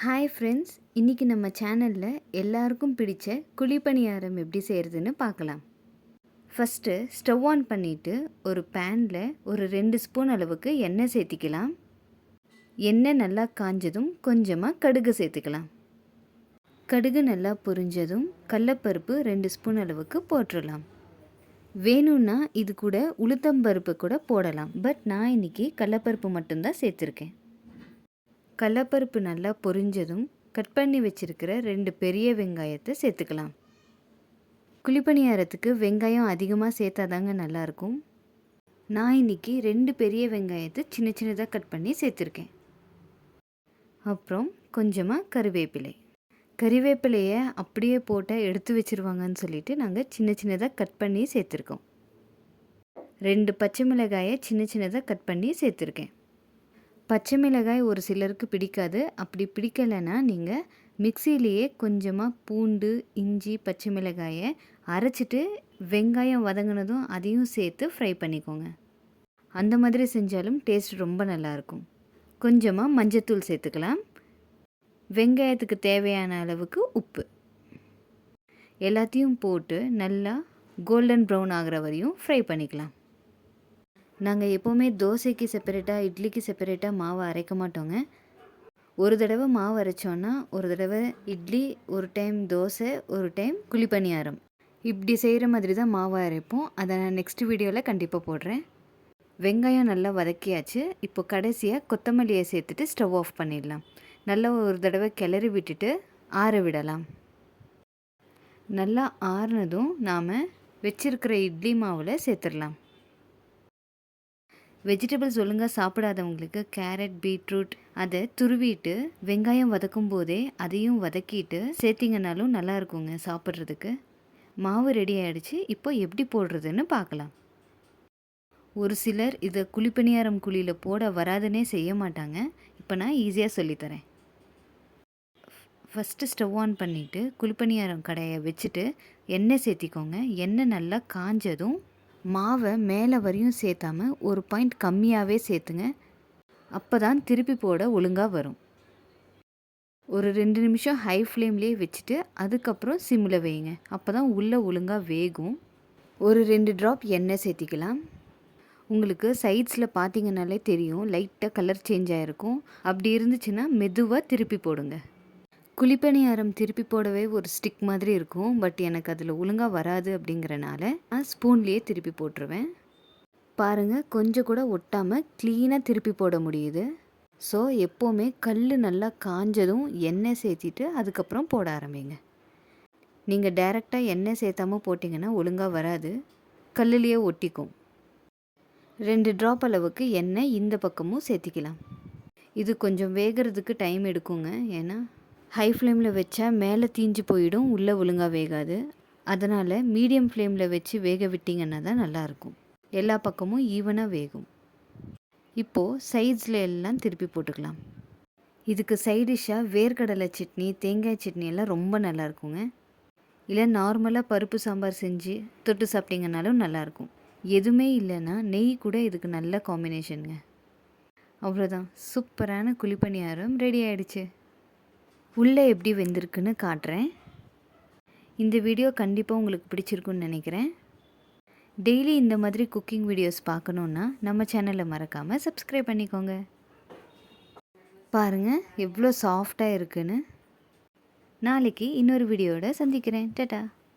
Hi friends, இன்றைக்கி நம்ம சேனலில் எல்லாருக்கும் பிடிச்ச குழிப்பணியாரம் எப்படி செய்கிறதுன்னு பார்க்கலாம். ஃபஸ்ட்டு ஸ்டவ் ஆன் பண்ணிவிட்டு ஒரு பேனில் ஒரு 2 ஸ்பூன் அளவுக்கு எண்ணெய் சேர்த்திக்கலாம். எண்ணெய் நல்லா காஞ்சதும் கொஞ்சமாக கடுகு சேர்த்துக்கலாம். கடுகு நல்லா பொரிஞ்சதும் கடலப்பருப்பு 2 ஸ்பூன் அளவுக்கு போட்டுடலாம். வேணும்னா இது கூட உளுத்தம்பருப்பு கூட போடலாம். பட் நான் இன்றைக்கி கடலப்பருப்பு மட்டும்தான் சேர்த்துருக்கேன். கடலப்பருப்பு நல்லா பொரிஞ்சதும் கட் பண்ணி வச்சுருக்கிற 2 பெரிய வெங்காயத்தை சேர்த்துக்கலாம். குழிப்பணியாரத்துக்கு வெங்காயம் அதிகமாக சேர்த்தாதாங்க நல்லாயிருக்கும். நான் இன்றைக்கி 2 பெரிய வெங்காயத்தை சின்ன சின்னதாக கட் பண்ணி சேர்த்துருக்கேன். அப்புறம் கொஞ்சமாக கறிவேப்பிலையை அப்படியே போட்டால் எடுத்து வச்சுருவாங்கன்னு சொல்லிட்டு நாங்கள் சின்ன சின்னதாக கட் பண்ணி சேர்த்துருக்கோம். 2 பச்சை மிளகாயை சின்ன சின்னதாக கட் பண்ணி சேர்த்துருக்கேன். பச்சை மிளகாய் ஒரு சிலருக்கு பிடிக்காது. அப்படி பிடிக்கலைன்னா நீங்கள் மிக்சியிலேயே கொஞ்சமாக பூண்டு, இஞ்சி, பச்சை மிளகாயை அரைச்சிட்டு வெங்காயம் வதங்கினதும் அதையும் சேர்த்து ஃப்ரை பண்ணிக்கோங்க. அந்த மாதிரி செஞ்சாலும் டேஸ்ட் ரொம்ப நல்லாயிருக்கும். கொஞ்சமாக மஞ்சத்தூள் சேர்த்துக்கலாம். வெங்காயத்துக்கு தேவையான அளவுக்கு உப்பு எல்லாத்தையும் போட்டு நல்லா கோல்டன் ப்ரௌன் ஆகிற வரையும் ஃப்ரை பண்ணிக்கலாம். நாங்கள் எப்போவுமே தோசைக்கு செப்பரேட்டாக, இட்லிக்கு செப்பரேட்டாக மாவு அரைக்க மாட்டோங்க. ஒரு தடவை மாவு அரைச்சோன்னா ஒரு தடவை இட்லி, ஒரு டைம் தோசை, ஒரு டைம் குழிப்பணியாரம் இப்படி செய்கிற மாதிரி தான் மாவு அரைப்போம். அதை நான் நெக்ஸ்ட் வீடியோவில் கண்டிப்பாக போடுறேன். வெங்காயம் நல்லா வதக்கியாச்சு. இப்போ கடைசியாக கொத்தமல்லியை சேர்த்துட்டு ஸ்டவ் ஆஃப் பண்ணிடலாம். நல்லா ஒரு தடவை கிளறி விட்டுட்டு ஆற விடலாம். நல்லா ஆறுனதும் நாம் வச்சிருக்கிற இட்லி மாவில் சேர்த்துடலாம். வெஜிடபிள்ஸ் ஒழுங்காக சாப்பிடாதவங்களுக்கு கேரட், பீட்ரூட் அதை துருவிட்டு வெங்காயம் வதக்கும் போதே அதையும் வதக்கிட்டு சேர்த்திங்கனாலும் நல்லா இருக்குங்க சாப்பிட்றதுக்கு. மாவு ரெடி ஆகிடுச்சு. இப்போ எப்படி போடுறதுன்னு பார்க்கலாம். ஒரு சிலர் இதை குழிப்பணியாரம் குழியில் போட வராதுன்னே செய்ய மாட்டாங்க. இப்போ நான் ஈஸியாக சொல்லித்தரேன். ஃபஸ்ட்டு ஸ்டவ் ஆன் பண்ணிவிட்டு குழிப்பணியாரம் கடையை வச்சுட்டு எண்ணெய் சேர்த்திக்கோங்க. எண்ணெய் நல்லா காஞ்சதும் மாவை மேலே வரையும் சேர்த்தாமல் ஒரு பாயிண்ட் கம்மியாகவே சேர்த்துங்க. அப்போ தான் திருப்பி போட ஒழுங்காக வரும். ஒரு 2 நிமிஷம் ஹை ஃப்ளேம்லேயே வச்சுட்டு அதுக்கப்புறம் சிம்மில் வைங்க. அப்போ தான் உள்ளே ஒழுங்காக வேகும். ஒரு 2 ட்ராப் எண்ணெய் சேர்த்திக்கலாம். உங்களுக்கு சைட்ஸில் பார்த்தீங்கன்னாலே தெரியும், லைட்டாக கலர் சேஞ்ச் ஆகிருக்கும். அப்படி இருந்துச்சுன்னா மெதுவாக திருப்பி போடுங்க. குழிப்பணியாரம் திருப்பி போடவே ஒரு ஸ்டிக் மாதிரி இருக்கும். பட் எனக்கு அதில் ஒழுங்காக வராது. அப்படிங்கிறனால நான் ஸ்பூன்லேயே திருப்பி போட்டுருவேன். பாருங்கள், கொஞ்சம் கூட ஒட்டாமல் க்ளீனாக திருப்பி போட முடியுது. ஸோ எப்போவுமே கல் நல்லா காஞ்சதும் எண்ணெய் சேர்த்திட்டு அதுக்கப்புறம் போட ஆரம்பிங்க. நீங்கள் டைரெக்டாக எண்ணெய் சேர்த்தாமல் போட்டிங்கன்னா ஒழுங்காக வராது, கல்லுலேயே ஒட்டிக்கும். 2 ட்ராப் அளவுக்கு எண்ணெய் இந்த பக்கமும் சேர்த்திக்கலாம். இது கொஞ்சம் வேகிறதுக்கு டைம் எடுக்குங்க. ஏன்னா ஹை ஃப்ளேமில் வச்சா மேலே தீஞ்சு போயிடும், உள்ளே ஒழுங்காக வேகாது. அதனால் மீடியம் ஃப்ளேமில் வச்சு வேக விட்டிங்கன்னா தான் நல்லாயிருக்கும். எல்லா பக்கமும் ஈவனாக வேகும். இப்போது சைட்ஸில் எல்லாம் திருப்பி போட்டுக்கலாம். இதுக்கு சைடிஷ்ஷாக வேர்க்கடலை சட்னி, தேங்காய் சட்னி எல்லாம் ரொம்ப நல்லாயிருக்குங்க. இல்லை நார்மலாக பருப்பு சாம்பார் செஞ்சு தொட்டு சாப்பிட்டிங்கனாலும் நல்லாயிருக்கும். எதுவுமே இல்லைன்னா நெய் கூட இதுக்கு நல்ல காம்பினேஷனுங்க. அவ்வளோதான், சூப்பரான குழிப்பணியாரம் ரெடி ஆகிடுச்சு. உள்ளே எப்படி வெந்திருக்குன்னு காட்டுறேன். இந்த வீடியோ கண்டிப்பாக உங்களுக்கு பிடிச்சிருக்குன்னு நினைக்கிறேன். டெய்லி இந்த மாதிரி குக்கிங் வீடியோஸ் பார்க்கணுன்னா நம்ம சேனலை மறக்காமல் சப்ஸ்கிரைப் பண்ணிக்கோங்க. பாருங்கள் எவ்வளோ சாஃப்டாக இருக்குன்னு. நாளைக்கு இன்னொரு வீடியோவோட சந்திக்கிறேன். டாடா.